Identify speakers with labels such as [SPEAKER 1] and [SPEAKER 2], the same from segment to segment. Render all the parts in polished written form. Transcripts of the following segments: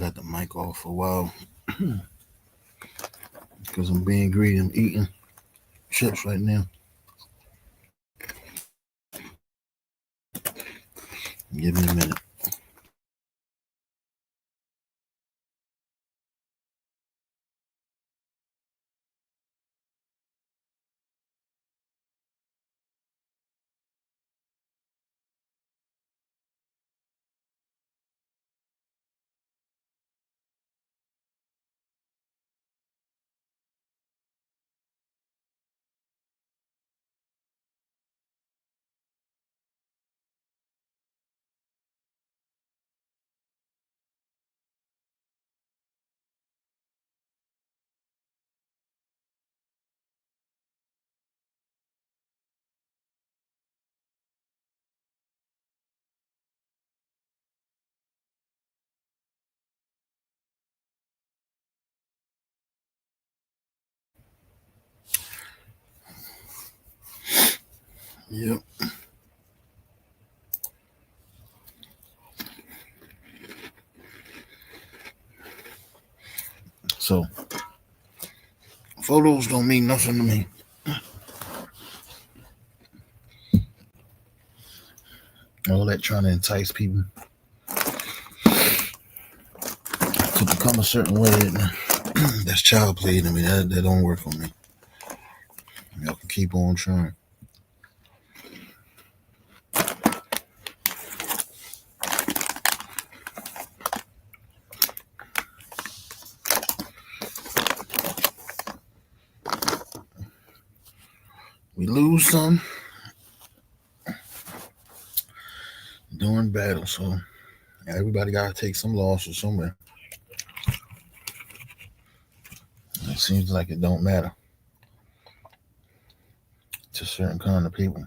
[SPEAKER 1] got the mic off for a while because I'm being greedy. I'm eating chips right now. Give me a minute. Yep. So photos don't mean nothing to me. All that trying to entice people to become a certain way, that's child play to me. That don't work on me. Y'all can keep on trying. We lose some during battle, so everybody got to take some losses somewhere. It seems like it don't matter to certain kind of people.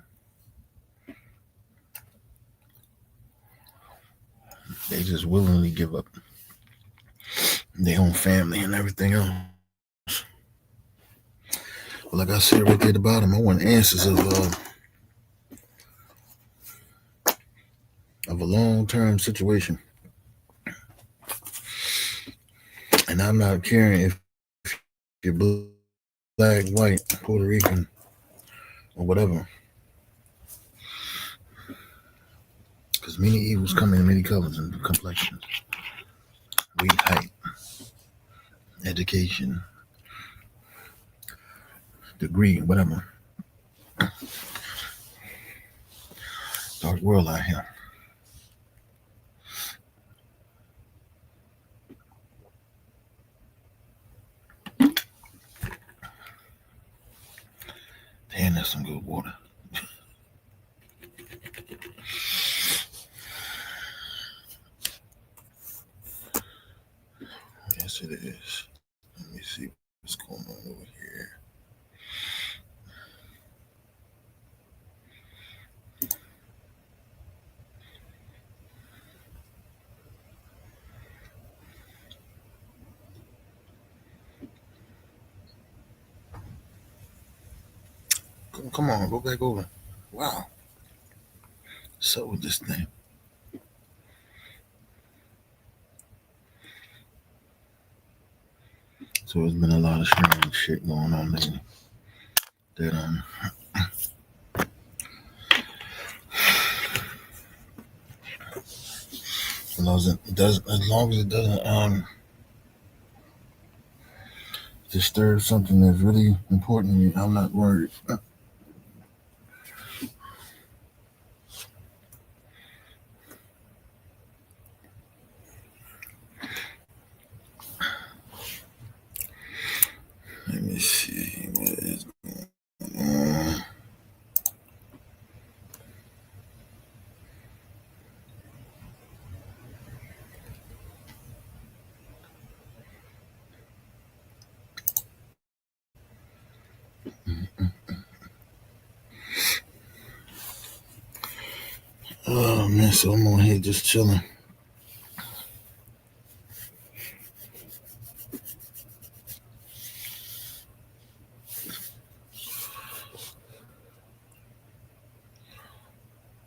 [SPEAKER 1] They just willingly give up their own family and everything else. But like I said right there at the bottom, I want answers of a long-term situation. And I'm not caring if you're black, white, Puerto Rican, or whatever. Because many evils come in many colors and complexions. Weight, height, education, degree, whatever. Dark world out here. Damn, that's some good water. Yes, it is. Let me see what's going on over here. Come on, go back over. Wow. So with this thing. So there's been a lot of strange shit going on lately. That as long as it doesn't disturb something that's really important to me, I'm not worried. Let me see what is going on. Oh man, so I'm on here just chilling.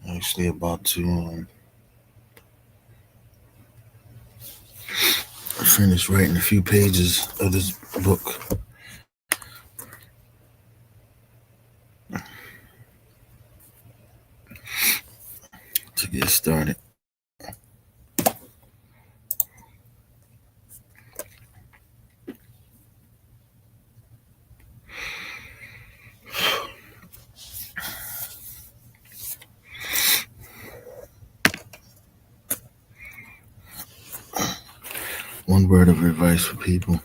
[SPEAKER 1] Actually about to finished writing a few pages of this book. To get started. One word of advice for people.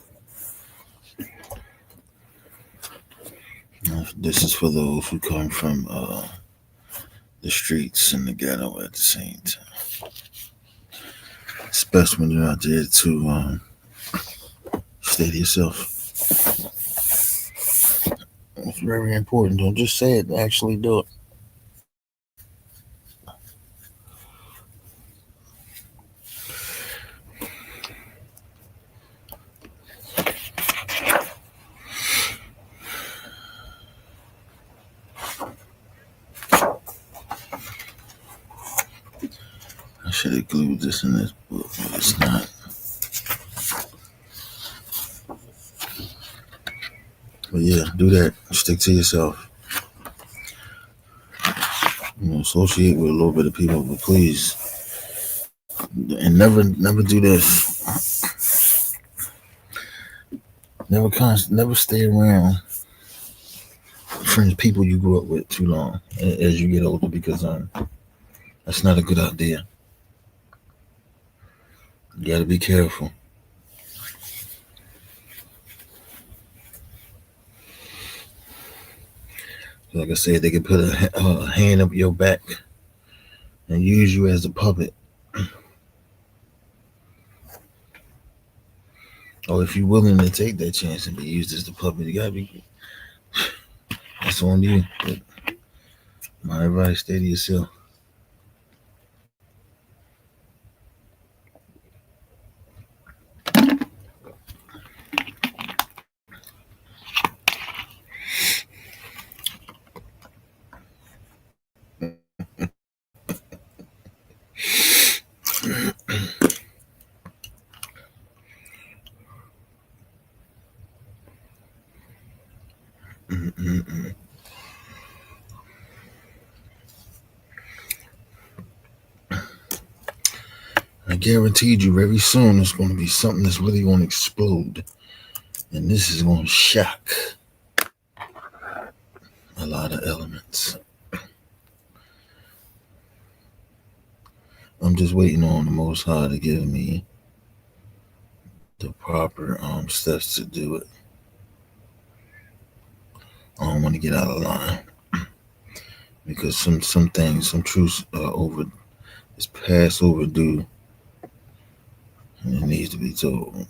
[SPEAKER 1] This is for those who come from the streets and the ghetto at the same time. Especially when you're out there to stay to yourself. It's very important. Don't just say it, actually do it. I should have glued this in this book, but it's not. But yeah, do that. Stick to yourself. Associate with a little bit of people, but please, and never do this. Never stay around friends, people you grew up with too long as you get older, because that's not a good idea. You got to be careful. Like I said, they can put a hand up your back and use you as a puppet. Or if you're willing to take that chance and be used as the puppet, you gotta be. That's on you. But my advice: stay to yourself. Mm-mm-mm. I guaranteed you, very soon it's going to be something that's really going to explode, and this is going to shock a lot of elements. I'm just waiting on the Most High to give me the proper steps to do it. I don't want to get out of line, because some things, some truths is past overdue, and it needs to be told.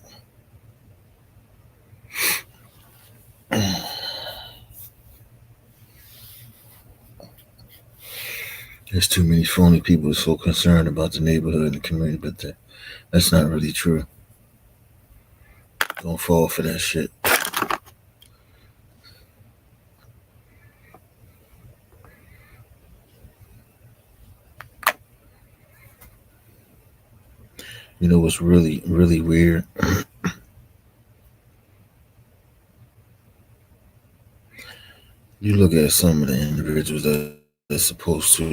[SPEAKER 1] There's too many phony people so concerned about the neighborhood and the community, but that's not really true. Don't fall for that shit. You know what's really, really weird? You look at some of the individuals that's supposed to,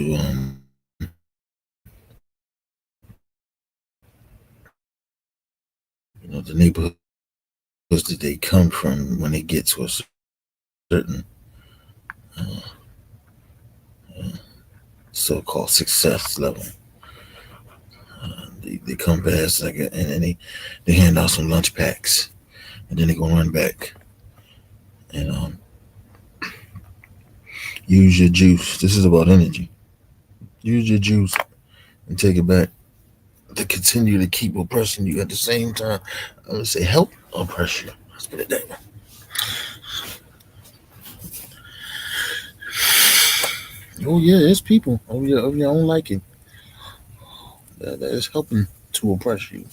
[SPEAKER 1] the neighborhoods that they come from, when they get to a certain uh, so-called success level, they come past and then they hand out some lunch packs, and then they go run back and use your juice. This is about energy. Use your juice and take it back to continue to keep oppressing you. At the same time, I'm gonna say help oppress you. Let's put it that way. Oh yeah, it's people of your own liking that is helping to oppress you.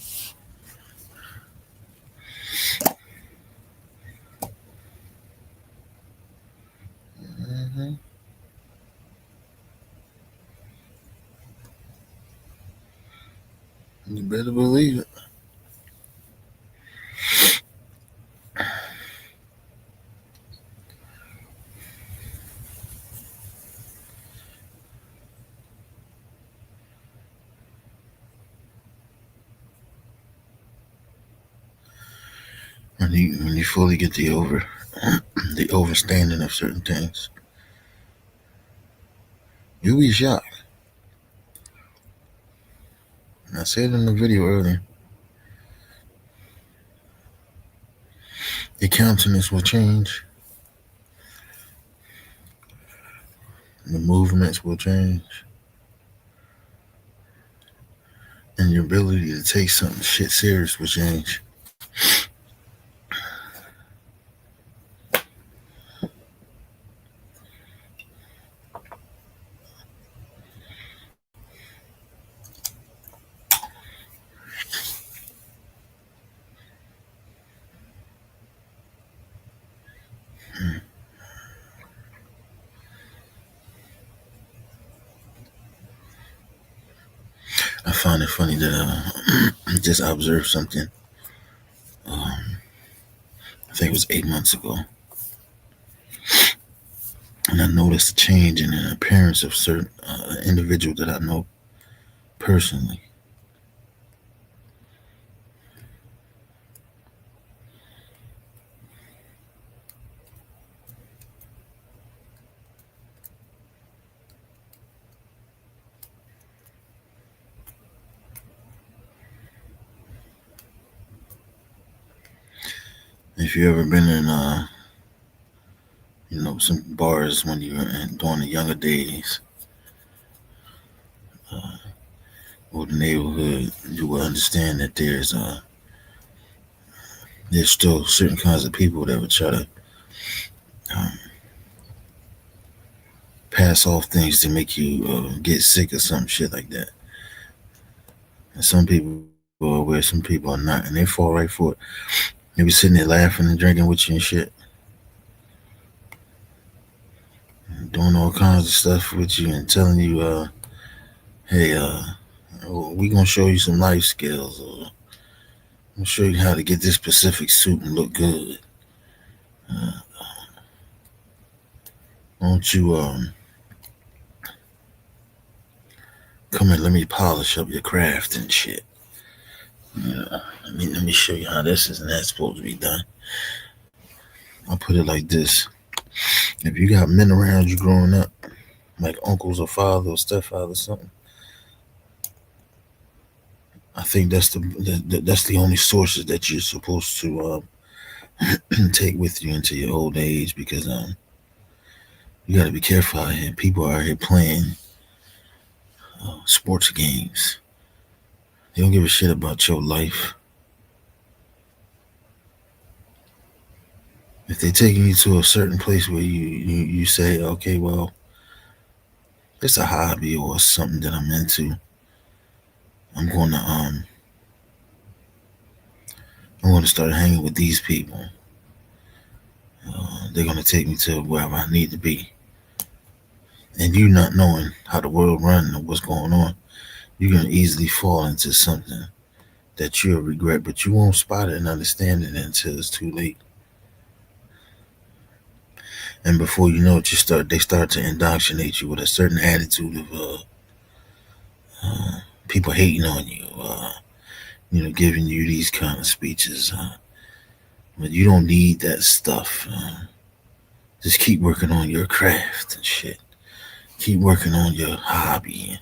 [SPEAKER 1] Mm-hmm. You better believe it. when you fully get the overstanding of certain things, you'll be shocked. And I said in the video earlier, your countenance will change, the movements will change, and your ability to take something shit serious will change. I find it funny that I just observed something. I think it was 8 months ago, and I noticed a change in the appearance of certain individual that I know personally. If you ever been in, some bars when you were during the younger days, or the neighborhood, you will understand that there's still certain kinds of people that would try to um, pass off things to make you get sick or some shit like that. And some people are where some people are not, and they fall right for it. They be sitting there laughing and drinking with you and shit, and doing all kinds of stuff with you and telling you, hey, we gonna show you some life skills, or I'm gonna show you how to get this specific suit and look good. Uh, won't you come and let me polish up your craft and shit? Let me show you how this is and that's supposed to be done. I'll put it like this: if you got men around you growing up, like uncles or father or stepfather or something, I think that's the only sources that you're supposed to take with you into your old age, because you got to be careful out here. People are out here playing sports games. They don't give a shit about your life. If they're taking you to a certain place where you say, okay, well, it's a hobby or something that I'm into, I'm going to I'm going to start hanging with these people. They're going to take me to wherever I need to be. And you not knowing how the world runs and what's going on, you're going to easily fall into something that you'll regret, but you won't spot it and understand it until it's too late. And before you know it, they start to indoctrinate you with a certain attitude of people hating on you, giving you these kind of speeches. But you don't need that stuff. Just keep working on your craft and shit. Keep working on your hobby.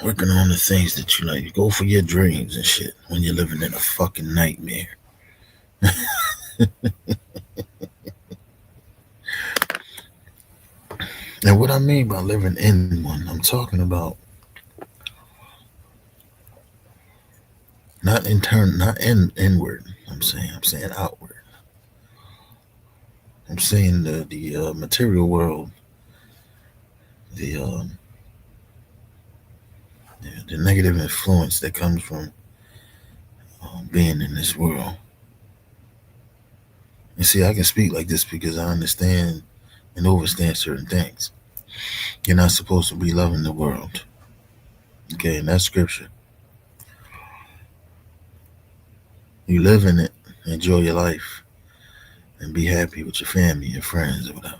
[SPEAKER 1] Working on the things that you like. Go for your dreams and shit when you're living in a fucking nightmare. And what I mean by living in one, I'm talking about not inward. I'm saying outward. I'm saying the material world, the the negative influence that comes from being in this world. And see, I can speak like this because I understand and overstand certain things. You're not supposed to be loving the world. Okay, and that's scripture. You live in it, enjoy your life, and be happy with your family, your friends, or whatever.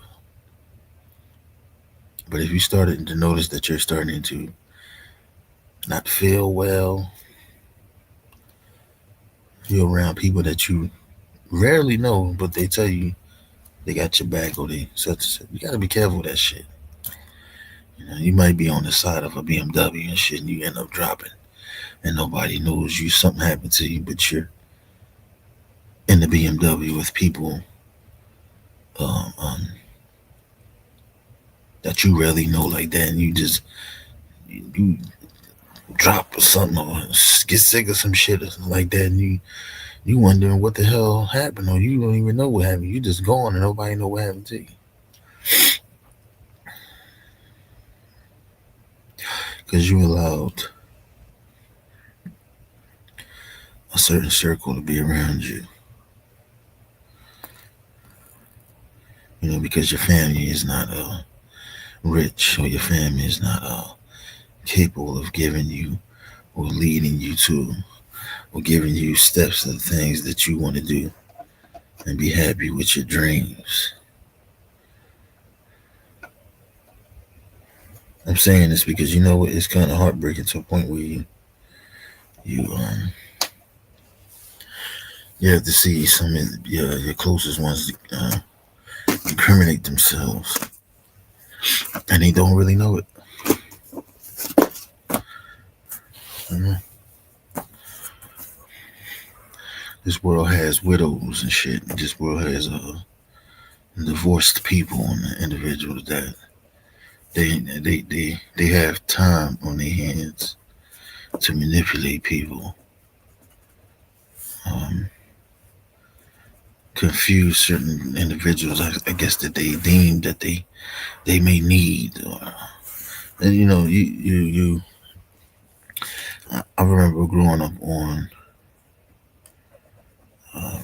[SPEAKER 1] But if you started to notice that you're starting to not feel well, you're around people that you rarely know, but they tell you they got your back or they such and such. You gotta be careful with that shit. You might be on the side of a BMW and shit, and you end up dropping, and nobody knows you. Something happened to you, but you're in the BMW with people um, um, that you rarely know like that, and you drop or something or get sick of some shit or something like that, and you wondering what the hell happened, or you don't even know what happened. You just gone and nobody know what happened to you because you allowed a certain circle to be around you. Because your family is not rich, or your family is not capable of giving you or leading you to or giving you steps of things that you want to do and be happy with your dreams. I'm saying this because it's kind of heartbreaking to a point where you you have to see some of your closest ones incriminate themselves, and they don't really know it. You know? This world has widows and shit. This world has divorced people and individuals that they have time on their hands to manipulate people, um, confuse certain individuals. I guess that they deem that they may need. And I remember growing up on um,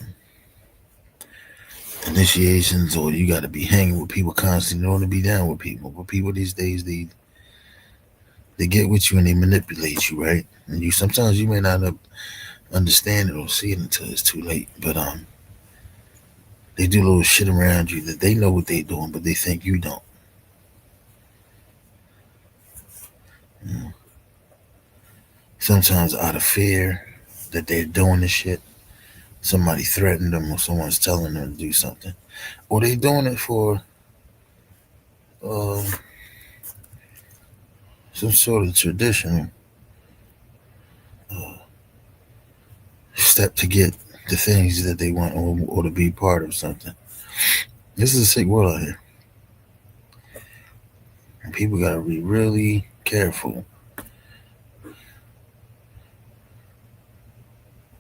[SPEAKER 1] initiations, or you got to be hanging with people constantly in order to be down with people. But people these days, they get with you and they manipulate you, right? And sometimes you may not understand it or see it until it's too late. But they do little shit around you that they know what they're doing, but they think you don't. You know? Sometimes out of fear that they're doing this shit, somebody threatened them or someone's telling them to do something, or they doing it for um, some sort of traditional uh, step to get the things that they want, or to be part of something. This is a sick world out here. And people got to be really careful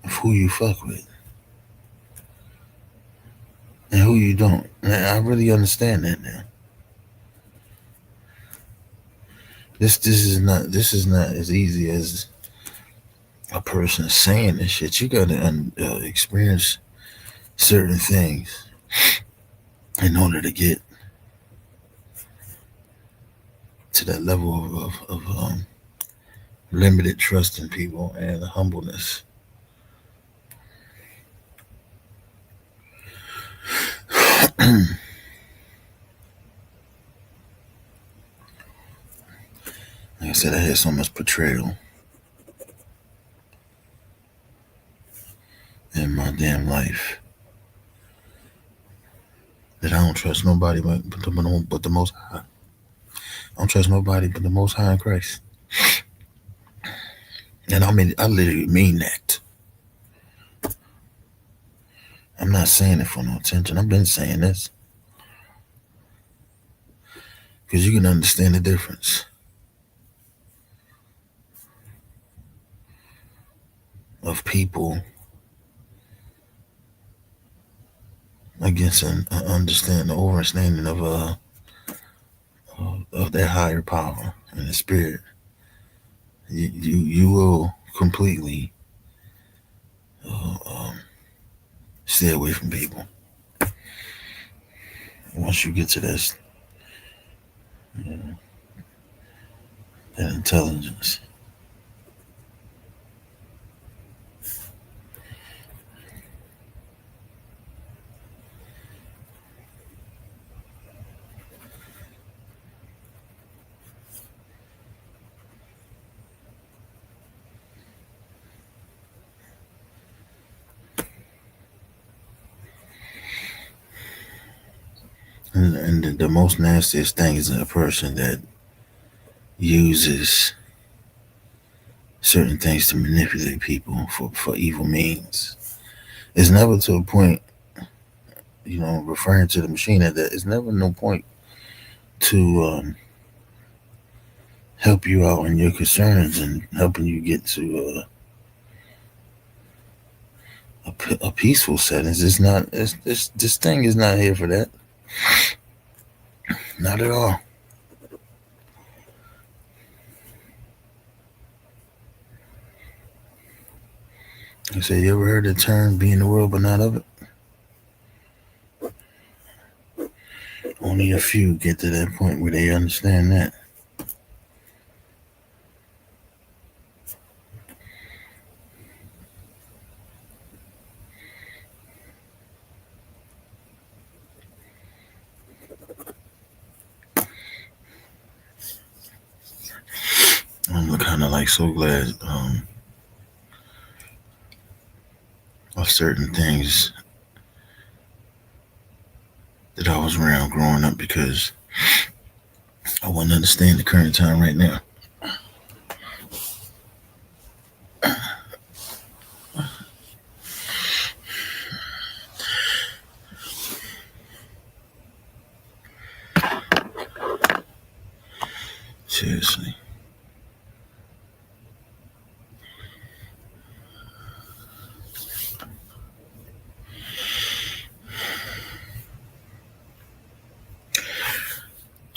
[SPEAKER 1] of who you fuck with and who you don't. And I really understand that now. This is not as easy as a person saying this shit. You got to experience certain things in order to get to that level of limited trust in people and humbleness. Like I said, I had so much betrayal in my damn life that I don't trust nobody but the Most High. I don't trust nobody but the Most High in Christ. And I literally mean that. I'm not saying it for no attention. I've been saying this because you can understand the difference of people against an overstanding of that higher power and the spirit. You will completely uh, stay away from people once you get to you know, that intelligence. And the most nastiest thing is a person that uses certain things to manipulate people for evil means. It's never to a point, referring to the machine at that, it's never no point to help you out in your concerns and helping you get to a peaceful settings. It's not. This thing is not here for that. Not at all. I say, you ever heard the term "be in the world but not of it"? Only a few get to that point where they understand that. I'm kind of like so glad of certain things that I was around growing up because I wouldn't understand the current time right now. Seriously.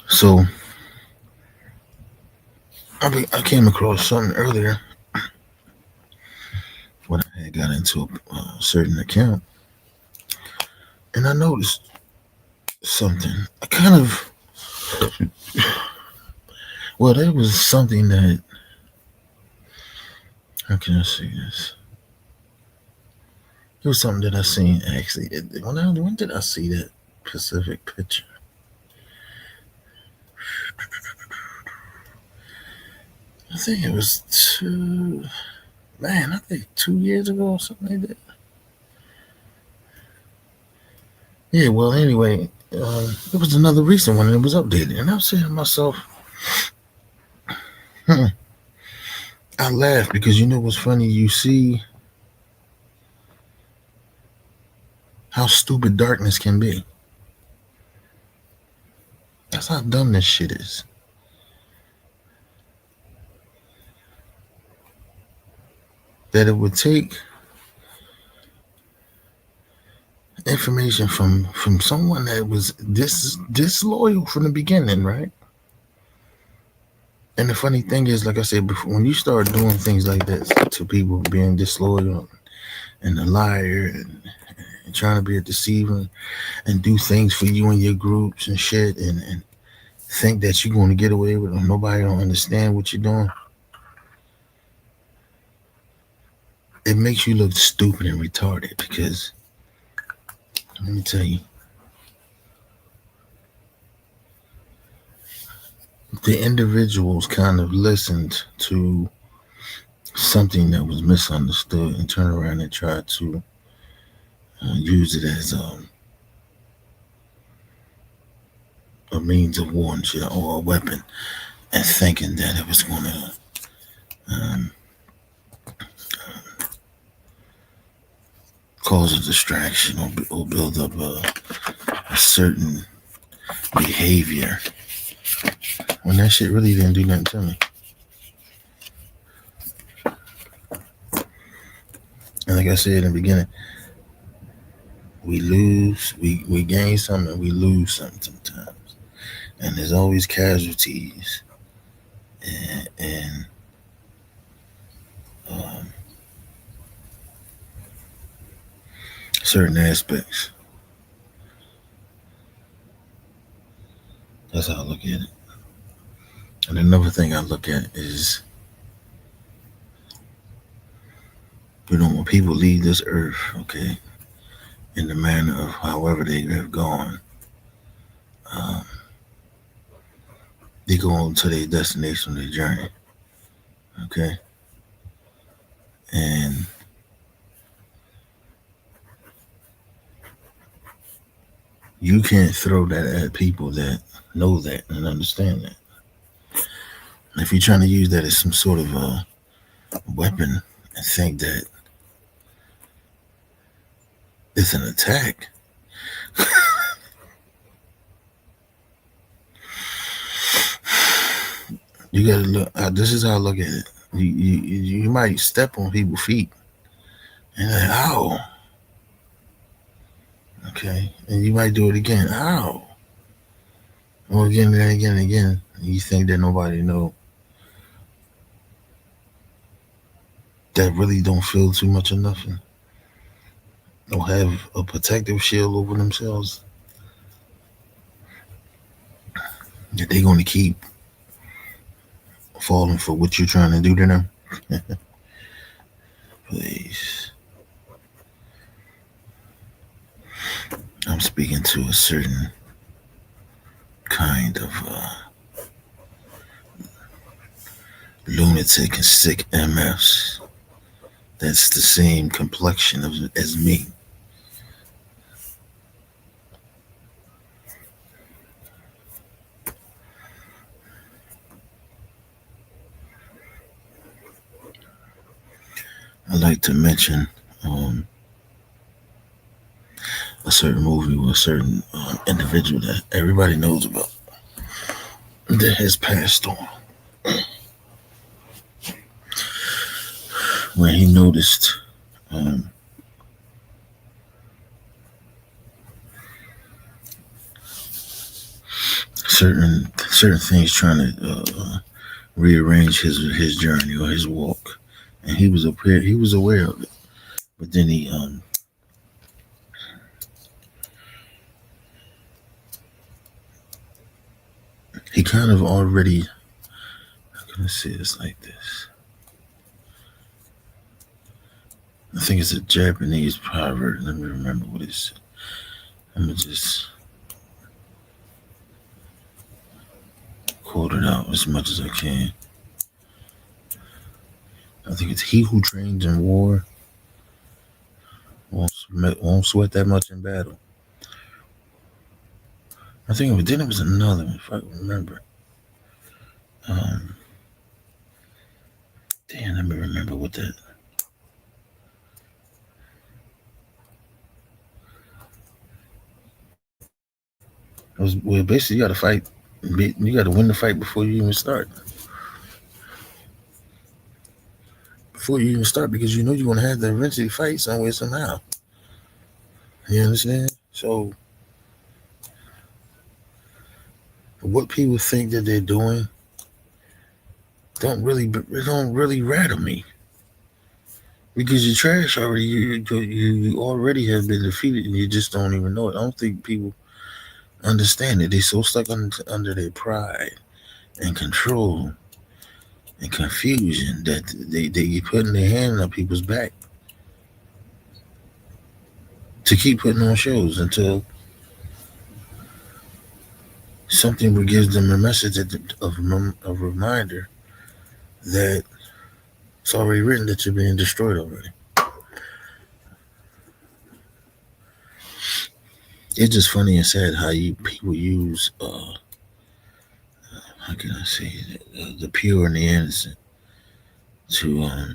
[SPEAKER 1] So I came across something earlier when I had got into a certain account, and I noticed something. I kind of, well, there was something that, how can I say this? It was something that I seen actually. When did I see that specific picture? I think it was I think 2 years ago or something like that. Yeah, well, anyway, it was another recent one and it was updated. And I was saying to myself, I laughed because you know what's funny? You see how stupid darkness can be. That's how dumb this shit is. That it would take information from someone that was disloyal from the beginning, right? And the funny thing is, like I said before, when you start doing things like that to people, being disloyal and a liar and trying to be a deceiver and do things for you and your groups and shit and think that you're going to get away with it, nobody don't understand what you're doing, it makes you look stupid and retarded because let me tell you, the individuals kind of listened to something that was misunderstood and turned around and tried to use it as a means of war and shit, or a weapon, and thinking that it was going to um, cause a distraction or build up a certain behavior when that shit really didn't do nothing to me. And like I said in the beginning, we gain something, we lose something sometimes. And there's always casualties and certain aspects. That's how I look at it. And another thing I look at is, when people leave this earth, okay, in the manner of however they have gone, um, they go on to their destination, their journey, okay? And You can't throw that at people that know that and understand that. If you're trying to use that as some sort of a weapon and think that it's an attack, you gotta look. This is how I look at it. You might step on people's feet and like, ow, okay, and you might do it again, ow, or again and again and again. And you think that nobody know that really don't feel too much of nothing, or have a protective shield over themselves that they're gonna keep falling for what you're trying to do to them. Please, I'm speaking to a certain kind of lunatic and sick MFs that's the same complexion as me. I like to mention um, a certain movie with a certain individual that everybody knows about that has passed on, when he noticed um, certain things trying to rearrange his journey or his walk, and he was aware of it, but then he kind of already, how can I say this like this? I think it's a Japanese proverb. Let me remember what it said. I'm gonna just quote it out as much as I can. I think it's he who trains in war won't sweat that much in battle. I think then it was another one, if I remember. Um, Damn, let me remember what that. It was, well, basically, you got to fight. You got to win the fight before you even start. Before you even start, because you know you're gonna have to eventually fight somewhere somehow. You understand? So, what people think that they're doing don't really rattle me, because you're trash already. You already have been defeated, and you just don't even know it. I don't think people understand it. They're so stuck under their pride and control and confusion that they keep putting their hand on people's back to keep putting on shows until something will give them a message of a reminder that it's already written that you're being destroyed already. It's just funny and sad how people use how can I say the pure and the innocent to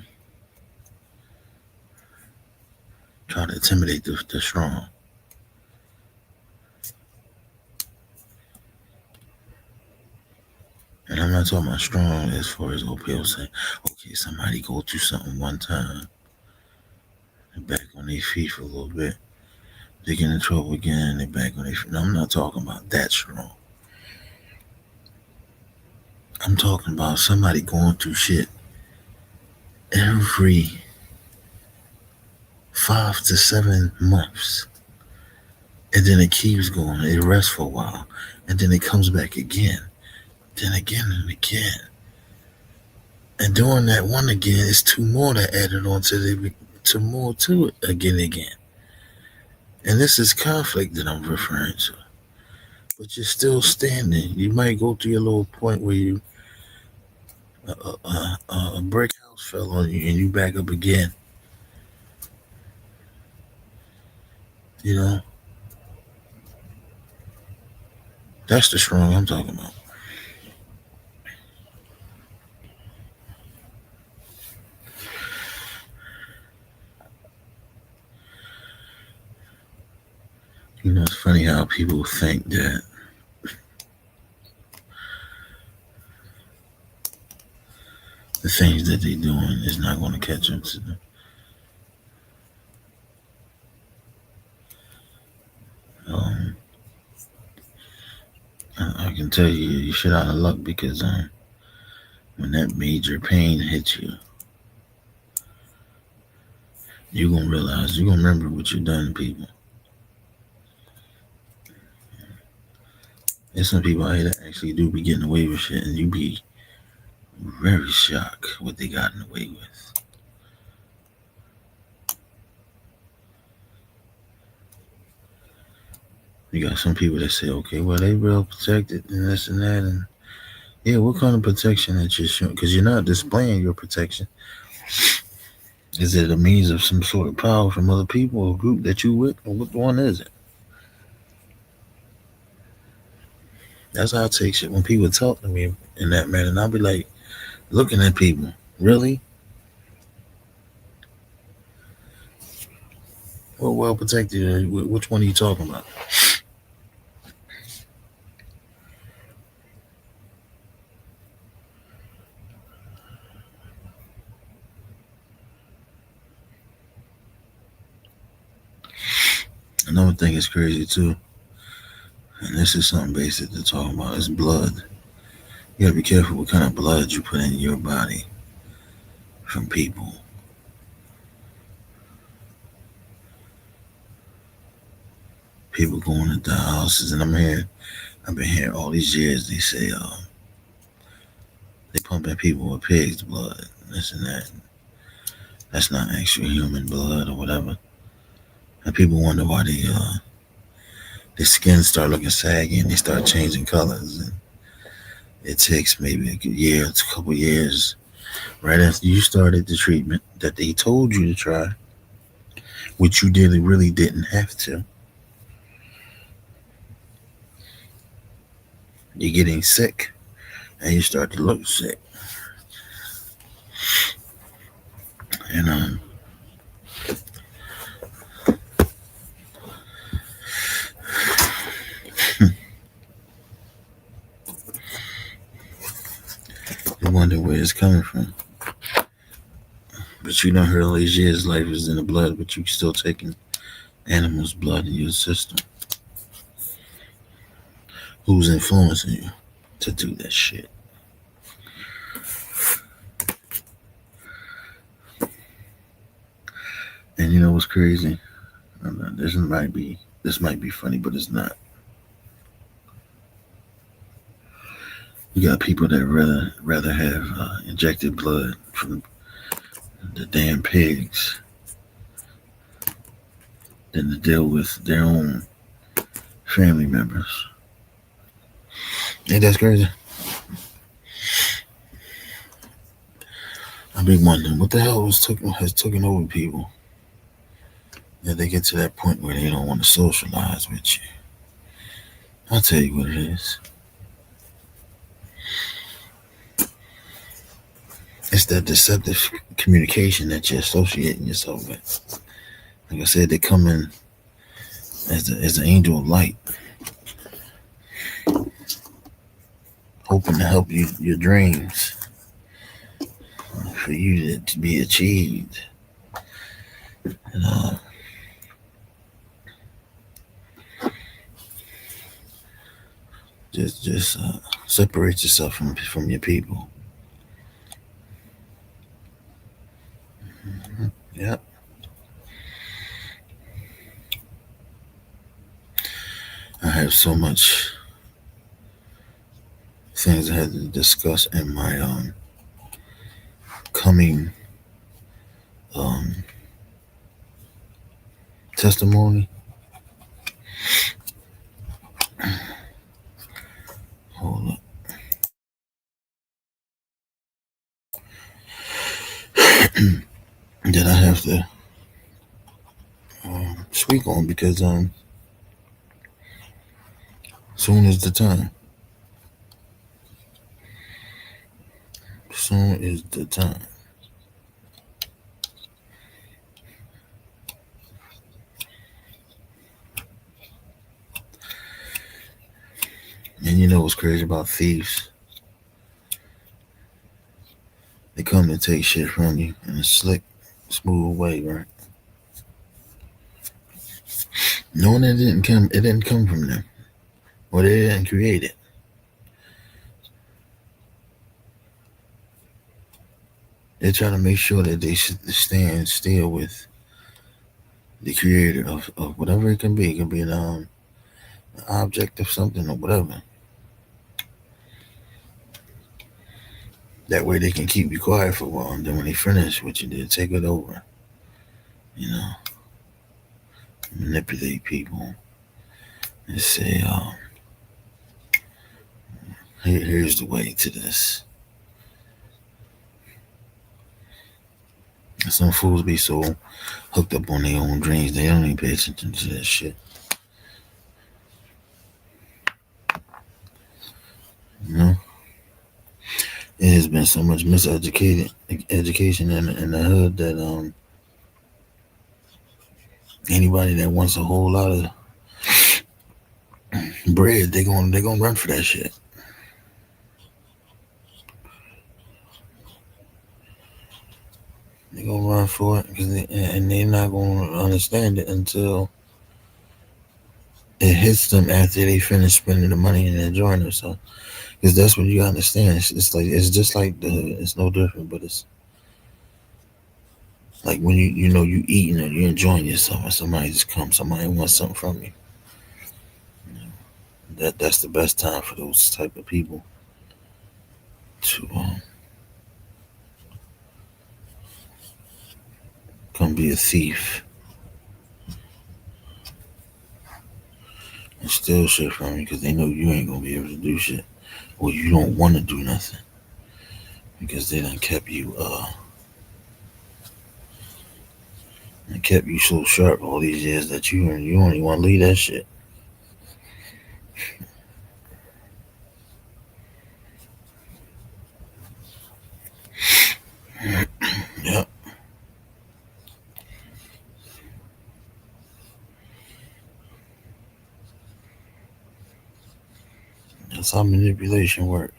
[SPEAKER 1] try to intimidate the strong. And I'm not talking about strong as far as old people say, okay, somebody go through something one time and back on their feet for a little bit. They get in trouble again, they back on their feet. No, I'm not talking about that strong. I'm talking about somebody going through shit every 5 to 7 months. And then it keeps going. It rests for a while. And then it comes back again. Then again and again. And doing that one again is two more that added on to more to it again and again. And this is conflict that I'm referring to. But you're still standing. You might go through your little point where you a brick house fell on you and you back up again. You know, That's the strong I'm talking about. You know, it's funny how people think that the things that they're doing is not going to catch up to them. Um, I can tell you, you shit out of luck because when that major pain hits you, you're gonna realize, you're gonna remember what you done to people. There's some people out here that actually do be getting away with shit, and you be very shocked what they gotten away with. You got some people that say, okay, well, they real protected and this and that, and yeah, what kind of protection that you're showing? Because you're not displaying your protection. Is it a means of some sort of power from other people or group that you with, or what one is it? That's how I take shit when people talk to me in that manner, and I'll be like, looking at people, really? Well protected. Which one are you talking about? Another thing is crazy too, and this is something basic to talk about, is blood. You gotta be careful what kind of blood you put in your body from people. People going to dialysis, and I've been here all these years. They say they pumping people with pig's blood, this and that. That's not actual human blood or whatever. And people wonder why their skin start looking saggy and they start changing colors. And it takes maybe a year, a couple years, right after you started the treatment that they told you to try, which you really didn't have to. You're getting sick, and you start to look sick. And you wonder where it's coming from. But you don't hear all these years life is in the blood, but you still taking animals' blood in your system. Who's influencing you to do that shit? And you know what's crazy? This might be funny, but it's not. You got people that rather have injected blood from the damn pigs than to deal with their own family members. Ain't that crazy? I've been wondering what the hell has taken over people. Yeah, they get to that point where they don't want to socialize with you. I'll tell you what it is. It's that deceptive communication that you're associating yourself with. Like I said, they come in as an angel of light, hoping to help you your dreams for you to be achieved. And just separate yourself from your people. Yep. I have so much things I had to discuss in my coming testimony. Hold up. That I have to speak on because so Soon is the time. Soon is the time. And you know what's crazy about thieves? They come to take shit from you in a slick, smooth way, right? Knowing it didn't come from them, or they didn't create it. They try to make sure that they stand still with the creator of whatever it can be. It can be an object of something or whatever. That way they can keep you quiet for a while, and then when they finish what you did, take it over. You know, manipulate people and say, here's the way to this. And some fools be so hooked up on their own dreams, they don't even pay attention to that shit. You know? It has been so much education in the hood that anybody that wants a whole lot of bread, they gonna run for that shit. They gonna run for it and they're not gonna understand it until it hits them after they finish spending the money and enjoying themselves. Because that's what you gotta understand. It's like it's just like the hood. It's no different, but it's like when you know you eating and you're enjoying yourself, and somebody just comes, somebody wants something from you. That's the best time for those type of people to come be a thief and steal shit from you because they know you ain't gonna be able to do shit, or you don't want to do nothing because they done kept you so sharp all these years that you only want to leave that shit. Yep. That's how manipulation works.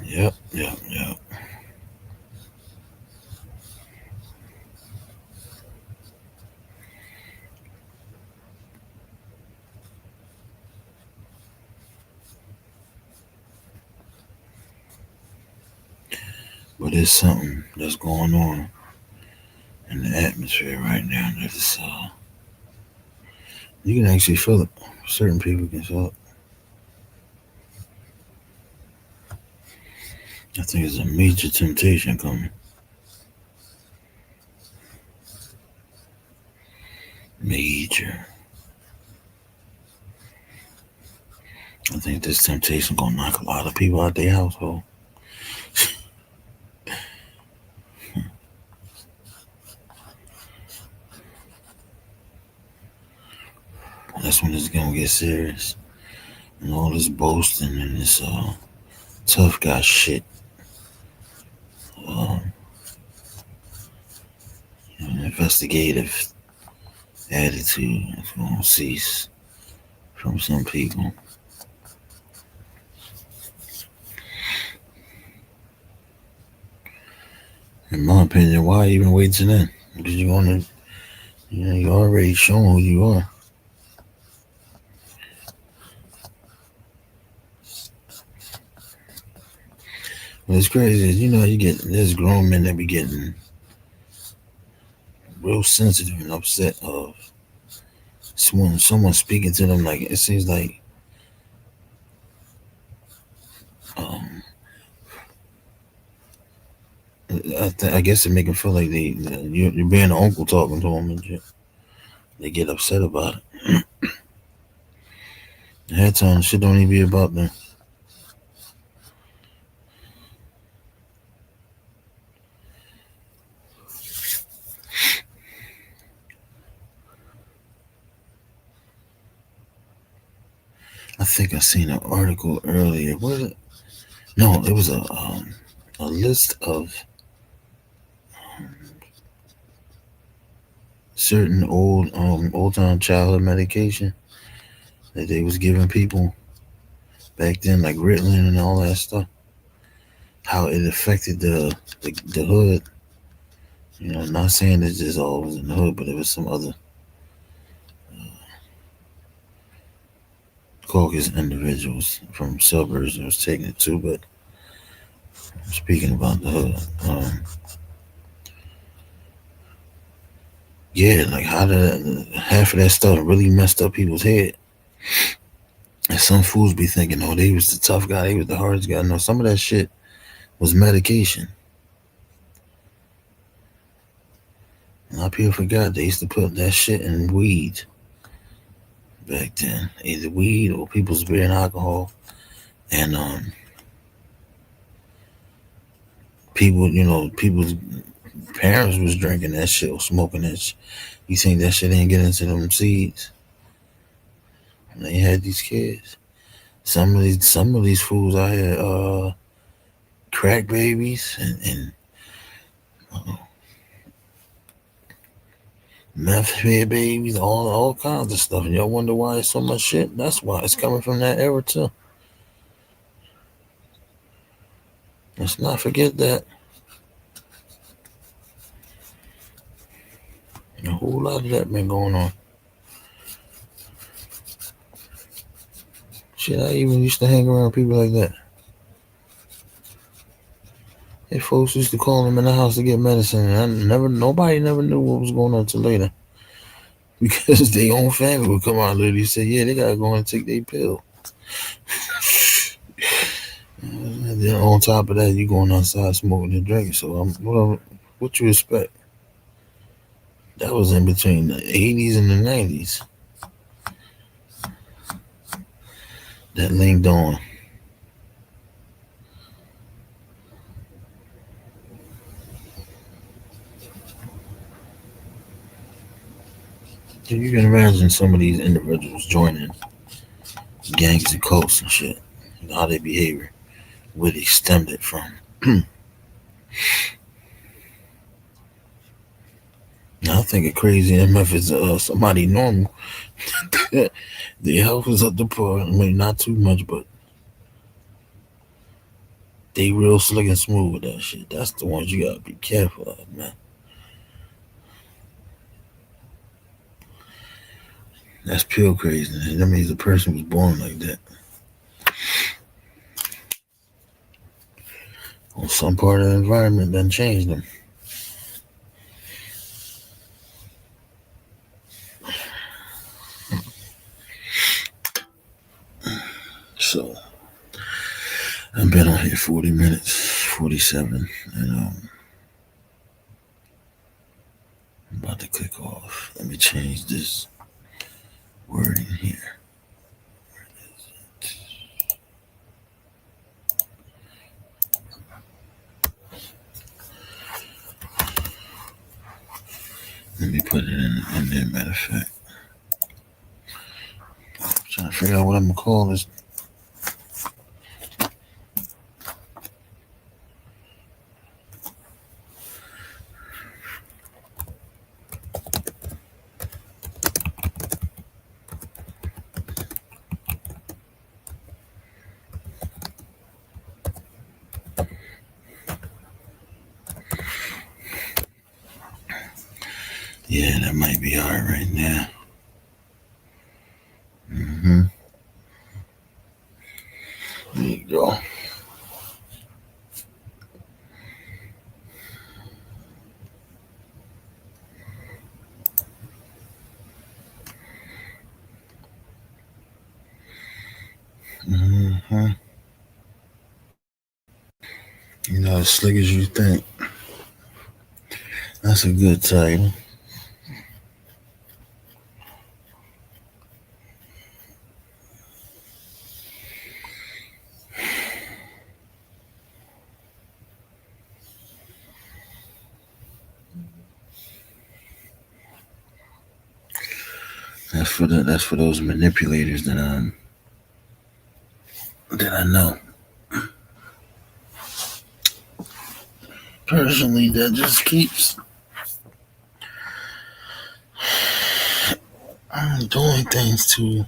[SPEAKER 1] Yep, yep, yep. But there's something that's going on in the atmosphere right now that is you can actually feel it. Certain people can feel it. I think it's a major temptation coming. Major. I think this temptation gonna knock a lot of people out their household. That's when it's gonna get serious. And all this boasting and this tough guy shit, um, investigative attitude is gonna cease from some people. In my opinion, why even wait till then? Because you already shown who you are. What's crazy is, you get there's grown men that be getting real sensitive and upset of someone speaking to them. Like it seems like um, I guess it make them feel like you're being an uncle talking to them and shit. They get upset about it. At that time, shit don't even be about them. I think I seen an article earlier. Was it? No, it was a list of certain old time childhood medication that they was giving people back then, like Ritalin and all that stuff. How it affected the hood. You know, not saying it's just all was in the hood, but it was some other Caucasian individuals from suburbs that was taking it too. But speaking about the hood, yeah, like how did half of that stuff really messed up people's head? And some fools be thinking, oh, they was the tough guy, they was the hardest guy. No, some of that shit was medication. A lot of people forgot they used to put that shit in weed back then, either weed or people's beer and alcohol. And people, people's parents was drinking that shit or smoking that shit. You think that shit ain't get into them seeds? And they had these kids. Some of these fools out here, crack babies and uh, meth head babies, all kinds of stuff. And y'all wonder why it's so much shit? That's why it's coming from that era too. Let's not forget that. A whole lot of that been going on. Shit, I even used to hang around people like that. Hey, folks used to call them in the house to get medicine, and nobody never knew what was going on till later, because their own family would come out later and say, "Yeah, they gotta go and take their pill." And then on top of that, you going outside smoking and drinking. So what you expect? That was in between the '80s and the '90s. That linked on. So you can imagine some of these individuals joining gangs and cults and shit. How they behavior, where they stemmed it from. Now, I think a crazy MF is somebody normal. Their health is up to par. I mean, not too much, but they real slick and smooth with that shit. That's the ones you gotta be careful of, man. That's pure crazy. That means the person was born like that. Or some part of the environment done changed them. So I've been on here 40 minutes, 47, and I'm about to click off. Let me change this wording here. Let me put it in there, matter of fact. I'm trying to figure out what I'm gonna call this. Yeah, that might be all right now. Mm-hmm. There you go. Mm-hmm. As slick as you think. That's a good title. That's for those manipulators that that I know personally that just keeps doing things to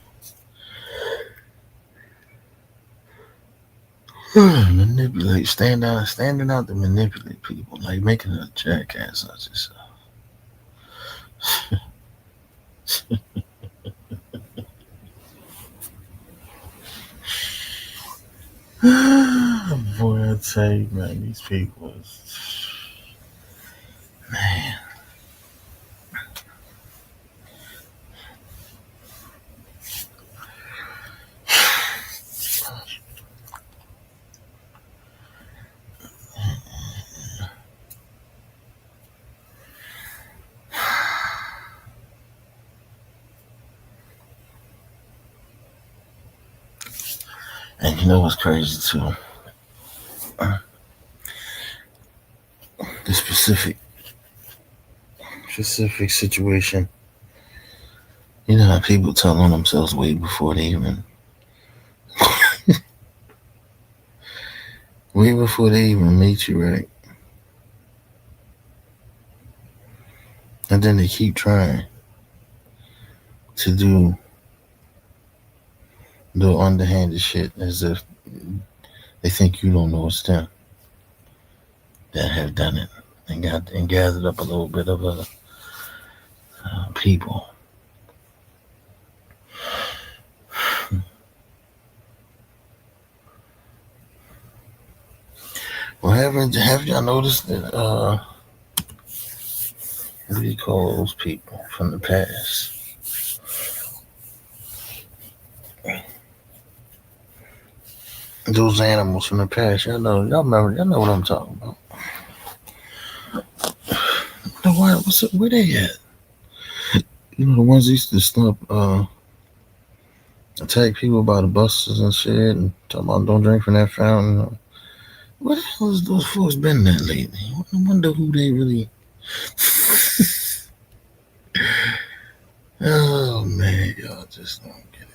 [SPEAKER 1] manipulate, standing out to manipulate people, like making a jackass out of yourself. Boy, I tell you, man, these people man. And you know what's crazy too? The specific situation. You know how people tell on themselves way before they even meet you, right? And then they keep trying to do the underhanded shit as if they think you don't know it's them that have done it and gathered up a little bit of people. Well, have y'all noticed that what do you call those people from the past? Those animals from the past, y'all know what I'm talking about. Where they at? You know, the ones that used to stop attack people by the buses and shit and talk about don't drink from that fountain. Where the hell has those folks been at lately? I wonder who they really. Oh man, y'all just don't get it.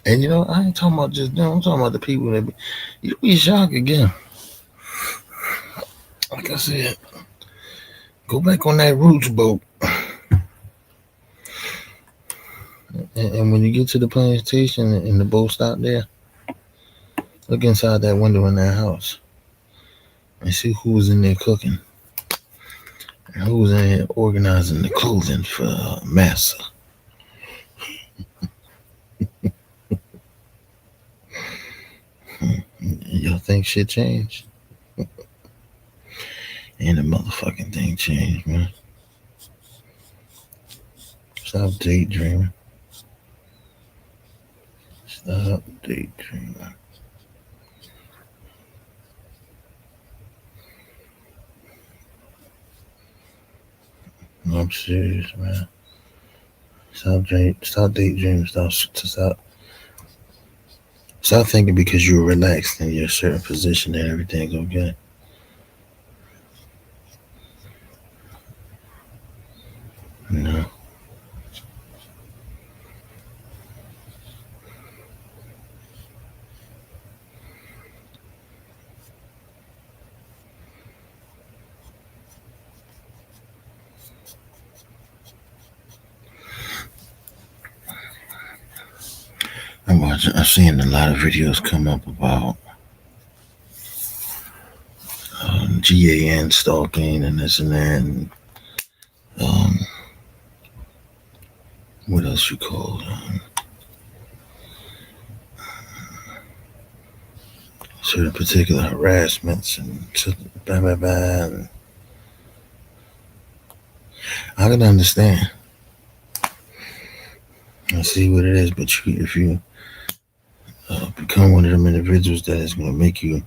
[SPEAKER 1] And you know, I ain't talking about just them. I'm talking about the people that you be shocked again. Like I said, go back on that Roots boat, and when you get to the plantation and the boat stop there, look inside that window in that house and see who was in there cooking and who was in there organizing the clothing for Massa. Y'all think shit changed? Ain't a motherfucking thing changed, man. Stop daydreaming. Stop daydreaming. I'm serious, man. Stop daydreaming. Stop thinking because you're relaxed in your certain position that everything's okay. No. I've seen a lot of videos come up about GAN stalking and this and that, and what else you call certain particular harassments and blah blah blah. And I can understand. I see what it is, but if you become one of them individuals that is going to make you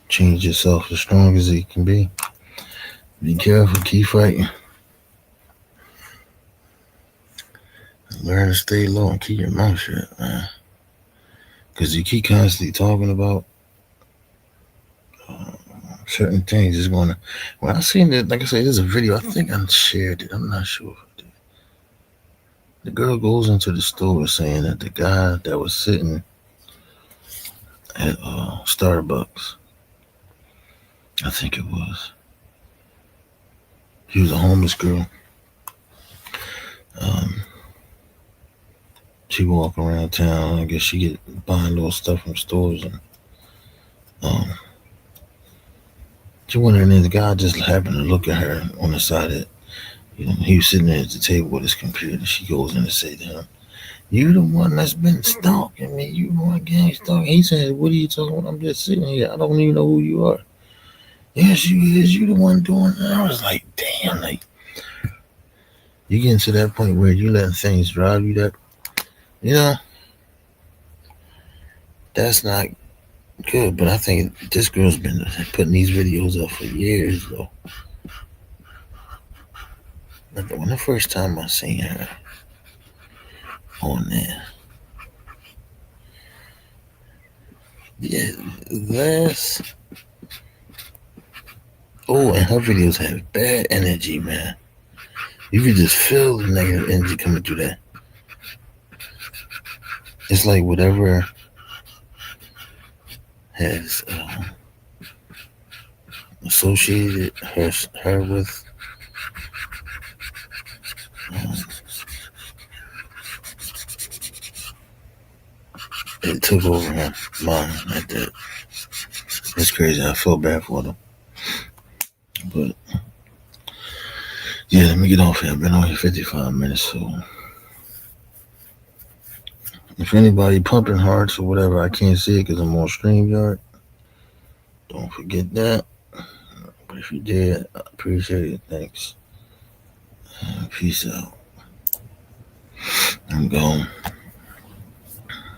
[SPEAKER 1] change yourself as strong as it can be, careful, keep fighting. Learn to stay low and keep your mouth shut, man. Because you keep constantly talking about certain things, it's going to. When I seen it, like I said, there's a video. I think I shared it. I'm not sure if I did. The girl goes into the store saying that the guy that was sitting at Starbucks, I think it was, he was a homeless girl. Um, she walk around town. I guess she get buying little stuff from stores, and um, she wondering if the guy just happened to look at her on the side of, he was sitting there at the table with his computer. She goes in and say to him, "You the one that's been stalking me. You the one gang stalking." He said, "What are you talking about? I'm just sitting here. I don't even know who you are." "Yes, you is. You the one doing it." I was like, damn, like you getting to that point where you letting things drive you that, you know, that's not good. But I think this girl's been putting these videos up for years, though. Like when the first time I seen her on there, yeah, last. Oh, and her videos have bad energy, man. You can just feel the negative energy coming through that. It's like whatever has associated her with um, it took over her mind like that. It's crazy. I feel bad for them, but yeah, let me get off here. I've been on here 55 minutes, so if anybody pumping hearts or whatever, I can't see it because I'm on StreamYard. Don't forget that. But if you did, I appreciate it. Thanks. Peace out. I'm gone.